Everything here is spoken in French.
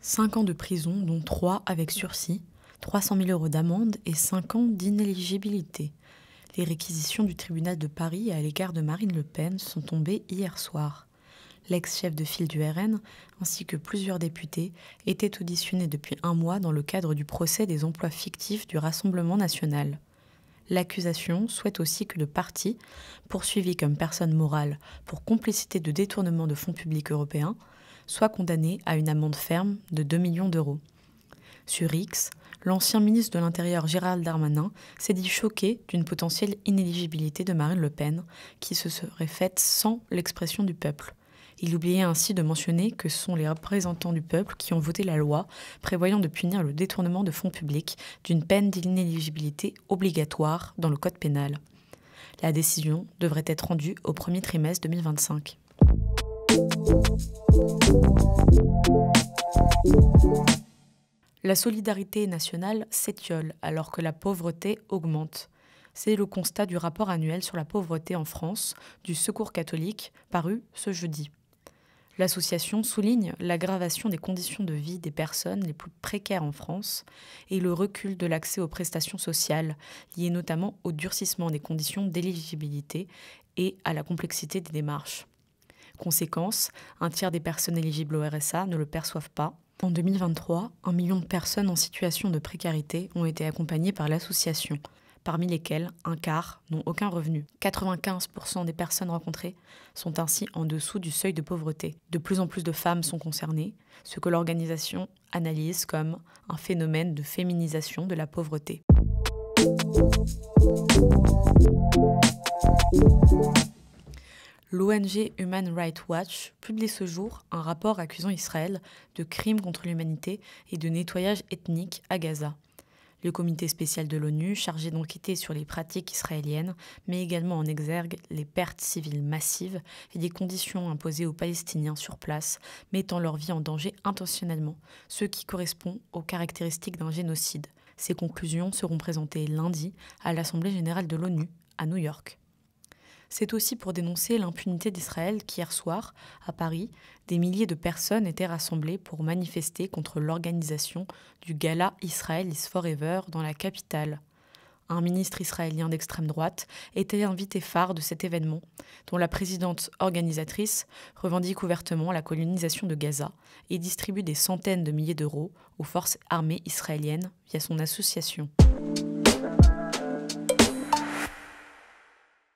5 ans de prison, dont 3 avec sursis, 300 000 € d'amende et 5 ans d'inéligibilité. Les réquisitions du tribunal de Paris à l'égard de Marine Le Pen sont tombées hier soir. L'ex-chef de file du RN, ainsi que plusieurs députés, étaient auditionnés depuis un mois dans le cadre du procès des emplois fictifs du Rassemblement national. L'accusation souhaite aussi que le parti, poursuivi comme personne morale pour complicité de détournement de fonds publics européens, soit condamné à une amende ferme de 2 millions d'euros. Sur X, l'ancien ministre de l'Intérieur Gérald Darmanin s'est dit choqué d'une potentielle inéligibilité de Marine Le Pen, qui se serait faite sans l'expression du peuple. Il oubliait ainsi de mentionner que ce sont les représentants du peuple qui ont voté la loi prévoyant de punir le détournement de fonds publics d'une peine d'inéligibilité obligatoire dans le code pénal. La décision devrait être rendue au premier trimestre 2025. La solidarité nationale s'étiole alors que la pauvreté augmente. C'est le constat du rapport annuel sur la pauvreté en France du Secours catholique paru ce jeudi. L'association souligne l'aggravation des conditions de vie des personnes les plus précaires en France et le recul de l'accès aux prestations sociales, lié notamment au durcissement des conditions d'éligibilité et à la complexité des démarches. Conséquence, un tiers des personnes éligibles au RSA ne le perçoivent pas. En 2023, 1 million de personnes en situation de précarité ont été accompagnées par l'association, parmi lesquelles un quart n'ont aucun revenu. 95% des personnes rencontrées sont ainsi en dessous du seuil de pauvreté. De plus en plus de femmes sont concernées, ce que l'organisation analyse comme un phénomène de féminisation de la pauvreté. L'ONG Human Rights Watch publie ce jour un rapport accusant Israël de crimes contre l'humanité et de nettoyage ethnique à Gaza. Le comité spécial de l'ONU, chargé d'enquêter sur les pratiques israéliennes, met également en exergue les pertes civiles massives et des conditions imposées aux Palestiniens sur place, mettant leur vie en danger intentionnellement, ce qui correspond aux caractéristiques d'un génocide. Ces conclusions seront présentées lundi à l'Assemblée générale de l'ONU à New York. C'est aussi pour dénoncer l'impunité d'Israël qu'hier soir, à Paris, des milliers de personnes étaient rassemblées pour manifester contre l'organisation du gala Israel is Forever dans la capitale. Un ministre israélien d'extrême droite était l'invité phare de cet événement, dont la présidente organisatrice revendique ouvertement la colonisation de Gaza et distribue des centaines de milliers d'euros aux forces armées israéliennes via son association.